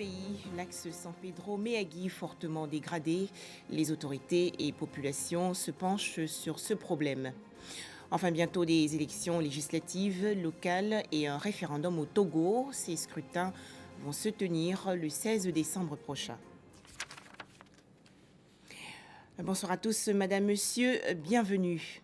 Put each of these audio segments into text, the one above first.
pays, l'axe San Pedro-Meagui fortement dégradé. Les autorités et populations se penchent sur ce problème. Enfin, bientôt des élections législatives locales et un référendum au Togo. Ces scrutins vont se tenir le 16 décembre prochain. Bonsoir à tous, madame, monsieur, bienvenue.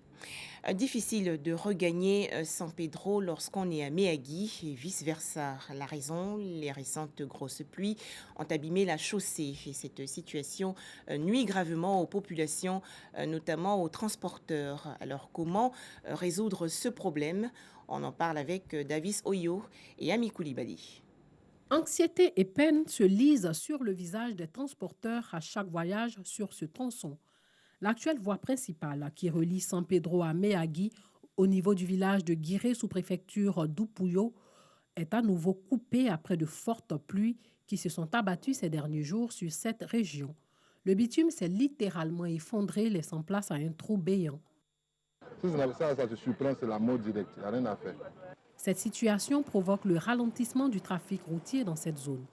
Difficile de regagner San Pedro lorsqu'on est à Meagui et vice-versa. La raison, les récentes grosses pluies ont abîmé la chaussée et cette situation nuit gravement aux populations, notamment aux transporteurs. Alors comment résoudre ce problème? On en parle avec Davis Oyo et Ami Koulibaly. Anxiété et peine se lisent sur le visage des transporteurs à chaque voyage sur ce tronçon. L'actuelle voie principale qui relie San Pedro à Meagui, au niveau du village de Guiré, sous-préfecture d'Upuyo, est à nouveau coupée après de fortes pluies qui se sont abattues ces derniers jours sur cette région. Le bitume s'est littéralement effondré, laissant place à un trou béant. Ça te surprend, c'est la mort directe, il n'y a rien à faire. Cette situation provoque le ralentissement du trafic routier dans cette zone.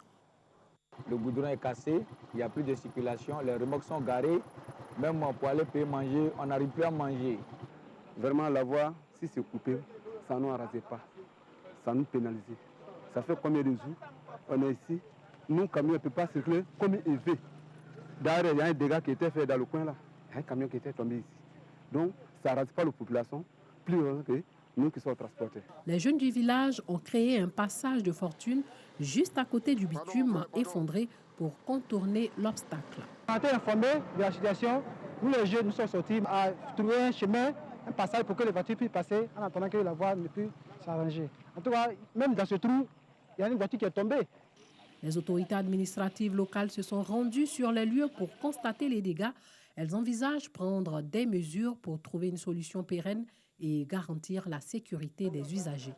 Le goudron est cassé, il n'y a plus de circulation, les remorques sont garées. Même pour aller payer manger, on n'arrive plus à manger. Vraiment, la voie, si c'est coupé, ça ne nous arrase pas. Ça nous pénalise. Ça fait combien de jours on est ici? Nous, camions, ne peut pas circuler comme il veut. D'ailleurs, il y a un dégât qui était fait dans le coin là. Il y a un camion qui était tombé ici. Donc, ça n'arrase pas la population, plus que nous qui sommes transportés. Les jeunes du village ont créé un passage de fortune juste à côté du bitume effondré pour contourner l'obstacle. On a été informés de la situation. Nous, les jeunes, nous sommes sortis à trouver un chemin, un passage pour que les voitures puissent passer en attendant que la voie ne puisse s'arranger. En tout cas, même dans ce trou, il y a une voiture qui est tombée. Les autorités administratives locales se sont rendues sur les lieux pour constater les dégâts. Elles envisagent prendre des mesures pour trouver une solution pérenne et garantir la sécurité des usagers.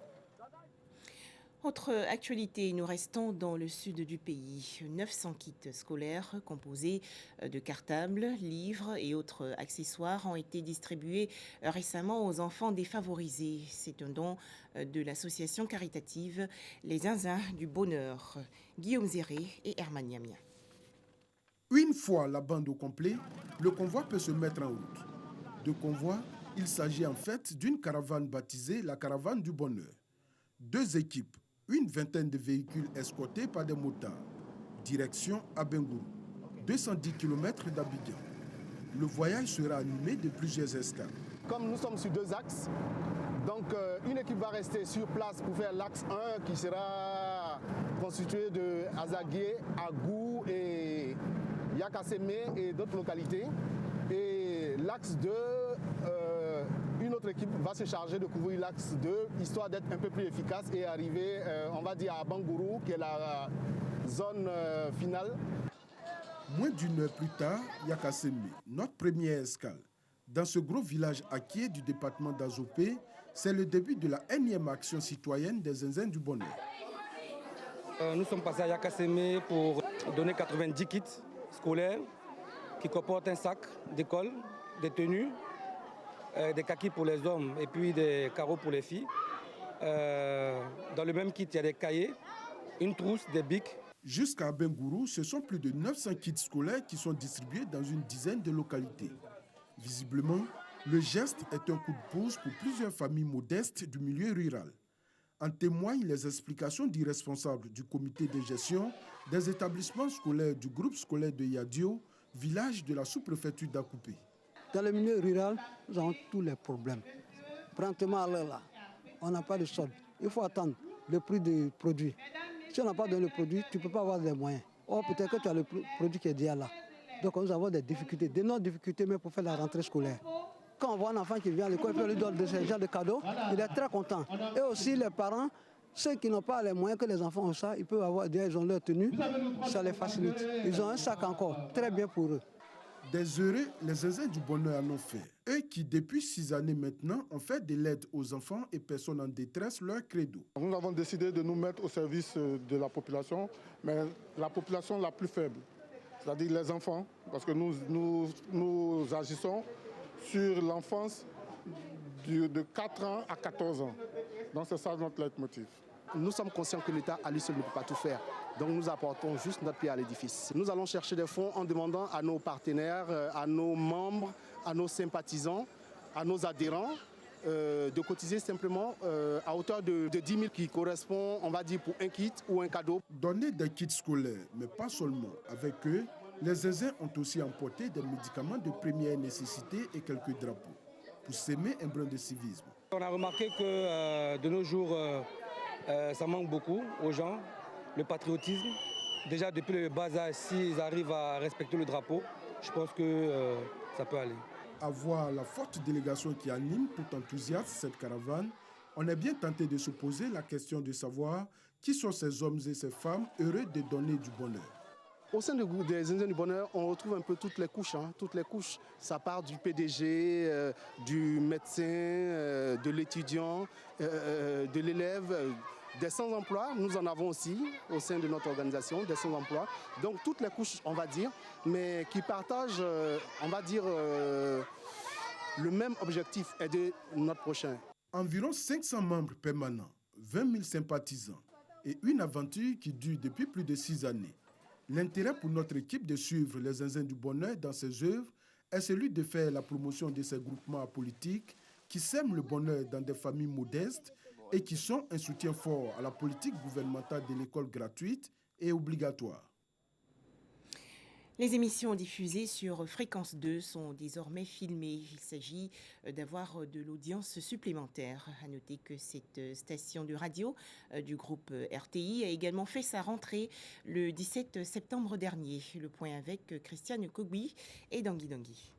Autre actualité, nous restons dans le sud du pays. 900 kits scolaires composés de cartables, livres et autres accessoires ont été distribués récemment aux enfants défavorisés. C'est un don de l'association caritative Les Zinzins du Bonheur. Guillaume Zéré et Herman Yamia. Une fois la bande au complet, le convoi peut se mettre en route. De convoi, il s'agit en fait d'une caravane baptisée la caravane du Bonheur. Deux équipes, une vingtaine de véhicules escortés par des motards. Direction Abengourou, 210 km d'Abidjan. Le voyage sera animé de plusieurs escales. Comme nous sommes sur deux axes, donc une équipe va rester sur place pour faire l'axe 1 qui sera constitué de Azagué, Agou et Yakasémé et d'autres localités. Et l'axe 2, une autre équipe va se charger de couvrir l'axe 2, histoire d'être un peu plus efficace et arriver, on va dire, à Bangourou, qui est la zone finale. Moins d'une heure plus tard, Yakasémé, notre première escale. Dans ce gros village acquier du département d'Azopé, c'est le début de la énième action citoyenne des Zinzins du Bonheur. Nous sommes passés à Yakasémé pour donner 90 kits scolaires qui comportent un sac d'école, des tenues, des kakis pour les hommes et puis des carreaux pour les filles. Dans le même kit, il y a des cahiers, une trousse, des bics. Jusqu'à Bengourou, ce sont plus de 900 kits scolaires qui sont distribués dans une dizaine de localités. Visiblement, le geste est un coup de pouce pour plusieurs familles modestes du milieu rural. En témoignent les explications du responsable du comité de gestion des établissements scolaires du groupe scolaire de Yadio, village de la sous-préfecture d'Akoupé. Dans le milieu rural, nous avons tous les problèmes. Pratiquement à l'heure là, on n'a pas de solde. Il faut attendre le prix du produit. Si on n'a pas de le produit, tu ne peux pas avoir des moyens. Or, peut-être que tu as le produit qui est déjà là. Donc nous avons des difficultés, d'énormes difficultés même pour faire la rentrée scolaire. Quand on voit un enfant qui vient à l'école et on lui donne de ces genres de cadeaux, il est très content. Et aussi les parents, ceux qui n'ont pas les moyens que les enfants ont ça, ils peuvent avoir, déjà ils ont leur tenue, ça les facilite. Ils ont un sac encore, très bien pour eux. Des heureux, les Zinzins du Bonheur en ont fait. Eux qui, depuis 6 années maintenant, ont fait de l'aide aux enfants et personnes en détresse leur credo. Nous avons décidé de nous mettre au service de la population, mais la population la plus faible, c'est-à-dire les enfants, parce que nous agissons sur l'enfance de 4 ans à 14 ans. Donc c'est ça notre leitmotiv. Nous sommes conscients que l'État à lui seul ne peut pas tout faire. Donc nous apportons juste notre pierre à l'édifice. Nous allons chercher des fonds en demandant à nos partenaires, à nos membres, à nos sympathisants, à nos adhérents de cotiser simplement à hauteur de 10 000 qui correspond, on va dire, pour un kit ou un cadeau. Donner des kits scolaires, mais pas seulement. Avec eux, les zinzins ont aussi emporté des médicaments de première nécessité et quelques drapeaux pour s'aimer un brin de civisme. On a remarqué que de nos jours, ça manque beaucoup aux gens, le patriotisme. Déjà depuis le bas âge, s'ils arrivent à respecter le drapeau, je pense que ça peut aller. À voir la forte délégation qui anime tout enthousiaste cette caravane, on est bien tenté de se poser la question de savoir qui sont ces hommes et ces femmes heureux de donner du bonheur. Au sein des Zinzins du bonheur, on retrouve un peu toutes les couches. Toutes les couches, ça part du PDG, du médecin, de l'étudiant, de l'élève, des sans-emploi. Nous en avons aussi au sein de notre organisation, des sans-emploi. Donc toutes les couches, on va dire, mais qui partagent, on va dire, le même objectif, aider notre prochain. Environ 500 membres permanents, 20 000 sympathisants et une aventure qui dure depuis plus de 6 années. L'intérêt pour notre équipe de suivre les Zinzins du bonheur dans ses œuvres est celui de faire la promotion de ces groupements politiques qui sèment le bonheur dans des familles modestes et qui sont un soutien fort à la politique gouvernementale de l'école gratuite et obligatoire. Les émissions diffusées sur Fréquence 2 sont désormais filmées. Il s'agit d'avoir de l'audience supplémentaire. À noter que cette station de radio du groupe RTI a également fait sa rentrée le 17 septembre dernier. Le point avec Christiane Kogui et Dangui Dangui.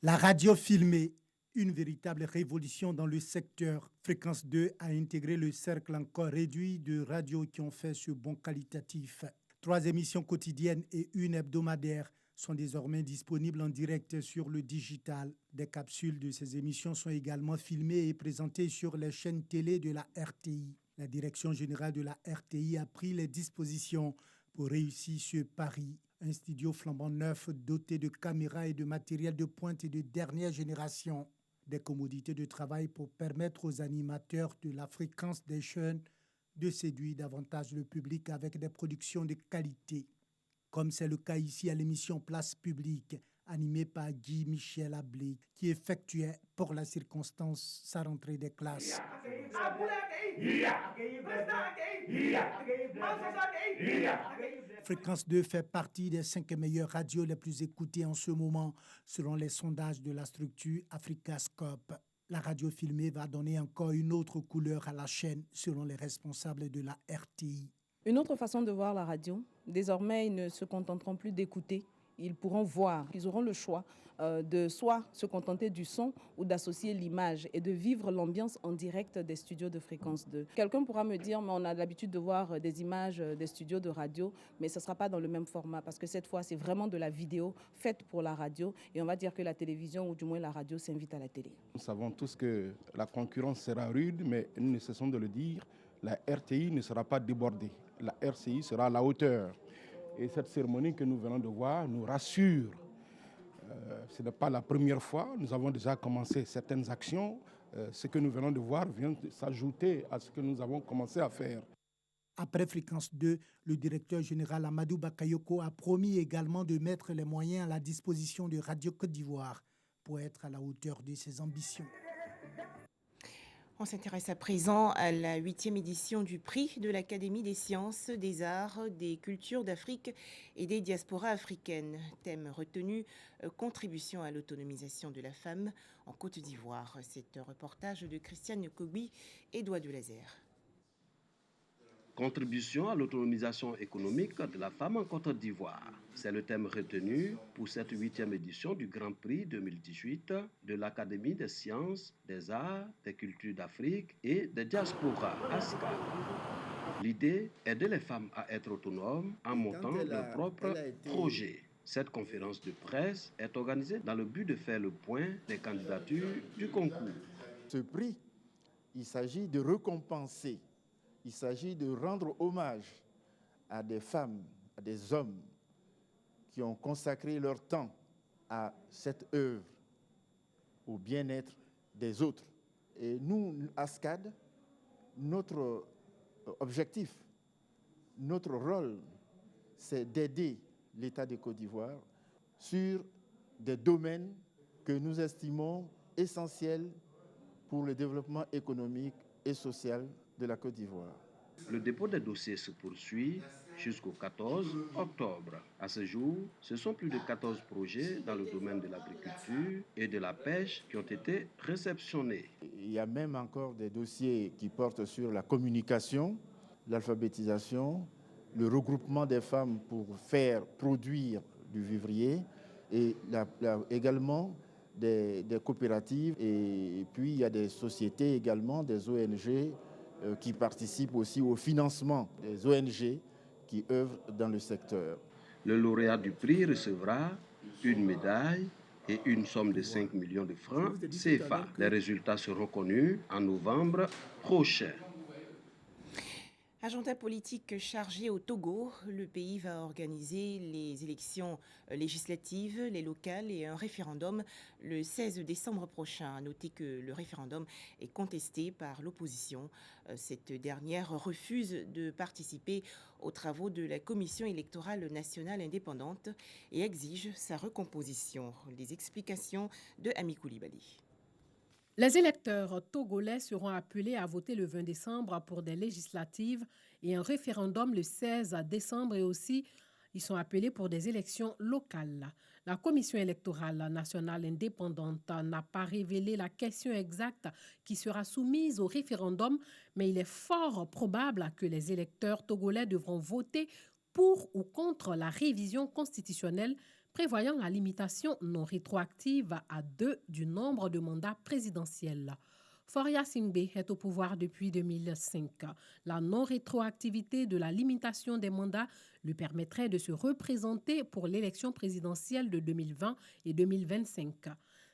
La radio filmée, une véritable révolution dans le secteur. Fréquence 2 a intégré le cercle encore réduit de radios qui ont fait ce bond qualitatif. 3 émissions quotidiennes et une hebdomadaire sont désormais disponibles en direct sur le digital. Des capsules de ces émissions sont également filmées et présentées sur les chaînes télé de la RTI. La direction générale de la RTI a pris les dispositions pour réussir ce pari. Un studio flambant neuf doté de caméras et de matériel de pointe et de dernière génération. Des commodités de travail pour permettre aux animateurs de la fréquence des jeunes de séduire davantage le public avec des productions de qualité. Comme c'est le cas ici à l'émission Place Publique, animée par Guy Michel Ablé, qui effectuait pour la circonstance sa rentrée des classes. Fréquence 2 fait partie des 5 meilleures radios les plus écoutées en ce moment, selon les sondages de la structure Africascope. La radio filmée va donner encore une autre couleur à la chaîne, selon les responsables de la RTI. Une autre façon de voir la radio, désormais ils ne se contenteront plus d'écouter, ils pourront voir. Ils auront le choix de soit se contenter du son ou d'associer l'image et de vivre l'ambiance en direct des studios de Fréquence 2. Quelqu'un pourra me dire, mais on a l'habitude de voir des images des studios de radio, mais ce ne sera pas dans le même format parce que cette fois, c'est vraiment de la vidéo faite pour la radio et on va dire que la télévision ou du moins la radio s'invite à la télé. Nous savons tous que la concurrence sera rude, mais nous ne cessons de le dire, la RTI ne sera pas débordée. La RCI sera à la hauteur. Et cette cérémonie que nous venons de voir nous rassure. Ce n'est pas la première fois. Nous avons déjà commencé certaines actions. Ce que nous venons de voir vient s'ajouter à ce que nous avons commencé à faire. Après Fréquence 2, le directeur général Amadou Bakayoko a promis également de mettre les moyens à la disposition de Radio Côte d'Ivoire pour être à la hauteur de ses ambitions. On s'intéresse à présent à la 8e édition du prix de l'Académie des sciences, des arts, des cultures d'Afrique et des diasporas africaines. Thème retenu, contribution à l'autonomisation de la femme en Côte d'Ivoire. C'est un reportage de Christiane Kogui et Doigt de Laser. Contribution à l'autonomisation économique de la femme en Côte d'Ivoire. C'est le thème retenu pour cette 8e édition du Grand Prix 2018 de l'Académie des sciences, des arts, des cultures d'Afrique et des diasporas ASCA. L'idée, aider les femmes à être autonomes en montant leurs propres projets. Cette conférence de presse est organisée dans le but de faire le point des candidatures du concours. Ce prix, il s'agit de récompenser. Il s'agit de rendre hommage à des femmes, à des hommes qui ont consacré leur temps à cette œuvre, au bien-être des autres. Et nous, ASCAD, notre objectif. Notre rôle, c'est d'aider l'État de Côte d'Ivoire sur des domaines que nous estimons essentiels pour le développement économique et social de la Côte d'Ivoire. Le dépôt des dossiers se poursuit jusqu'au 14 octobre. À ce jour, ce sont plus de 14 projets dans le domaine de l'agriculture et de la pêche qui ont été réceptionnés. Il y a même encore des dossiers qui portent sur la communication, l'alphabétisation, le regroupement des femmes pour faire produire du vivrier et également des coopératives. Et puis il y a des sociétés également, des ONG qui participent aussi au financement des ONG qui œuvrent dans le secteur. Le lauréat du prix recevra une médaille et une somme de 5 millions de francs CFA. Les résultats seront connus en novembre prochain. Agenda politique chargé au Togo, le pays va organiser les élections législatives, les locales et un référendum le 16 décembre prochain. À noter que le référendum est contesté par l'opposition. Cette dernière refuse de participer aux travaux de la Commission électorale nationale indépendante et exige sa recomposition. Les explications de Ami Koulibaly. Les électeurs togolais seront appelés à voter le 20 décembre pour des législatives et un référendum le 16 décembre et aussi ils sont appelés pour des élections locales. La Commission électorale nationale indépendante n'a pas révélé la question exacte qui sera soumise au référendum, mais il est fort probable que les électeurs togolais devront voter pour ou contre la révision constitutionnelle prévoyant la limitation non rétroactive à 2 du nombre de mandats présidentiels. Faure Singbe est au pouvoir depuis 2005. La non-rétroactivité de la limitation des mandats lui permettrait de se représenter pour l'élection présidentielle de 2020 et 2025.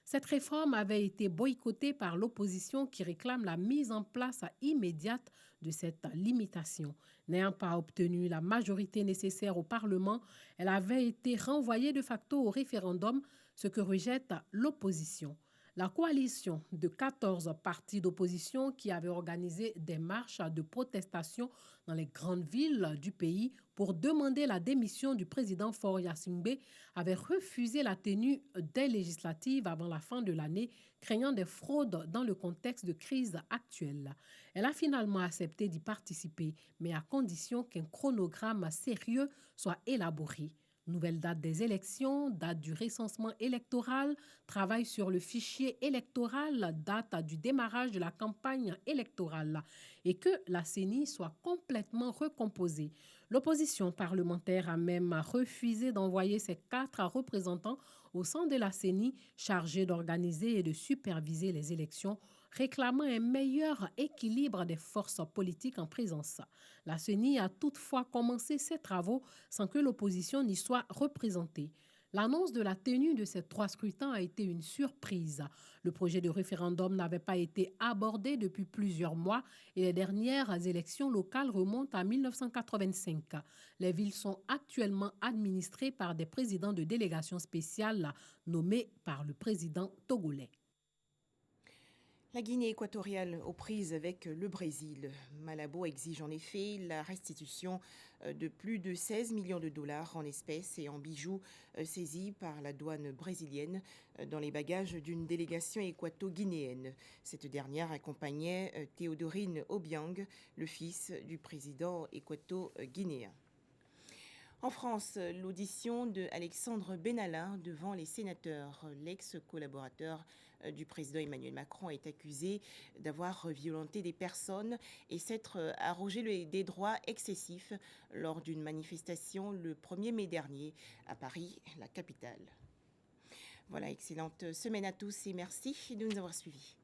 Cette réforme avait été boycottée par l'opposition qui réclame la mise en place immédiate de cette limitation. N'ayant pas obtenu la majorité nécessaire au Parlement, elle avait été renvoyée de facto au référendum, ce que rejette l'opposition. La coalition de 14 partis d'opposition qui avait organisé des marches de protestation dans les grandes villes du pays pour demander la démission du président Faure Singbe avait refusé la tenue des législatives avant la fin de l'année, craignant des fraudes dans le contexte de crise actuelle. Elle a finalement accepté d'y participer, mais à condition qu'un chronogramme sérieux soit élaboré. Nouvelle date des élections, date du recensement électoral, travail sur le fichier électoral, date du démarrage de la campagne électorale et que la CENI soit complètement recomposée. L'opposition parlementaire a même refusé d'envoyer ses 4 représentants au sein de la CENI chargés d'organiser et de superviser les élections, réclamant un meilleur équilibre des forces politiques en présence. La CENI a toutefois commencé ses travaux sans que l'opposition n'y soit représentée. L'annonce de la tenue de ces 3 scrutins a été une surprise. Le projet de référendum n'avait pas été abordé depuis plusieurs mois et les dernières élections locales remontent à 1985. Les villes sont actuellement administrées par des présidents de délégations spéciales nommés par le président togolais. La Guinée équatoriale aux prises avec le Brésil. Malabo exige en effet la restitution de plus de 16 millions de dollars en espèces et en bijoux saisis par la douane brésilienne dans les bagages d'une délégation équato-guinéenne. Cette dernière accompagnait Théodorine Obiang, le fils du président équato-guinéen. En France, l'audition de Alexandre Benalla devant les sénateurs. L'ex-collaborateur du président Emmanuel Macron est accusé d'avoir violenté des personnes et s'être arrogé des droits excessifs lors d'une manifestation le 1er mai dernier à Paris, la capitale. Voilà, excellente semaine à tous et merci de nous avoir suivis.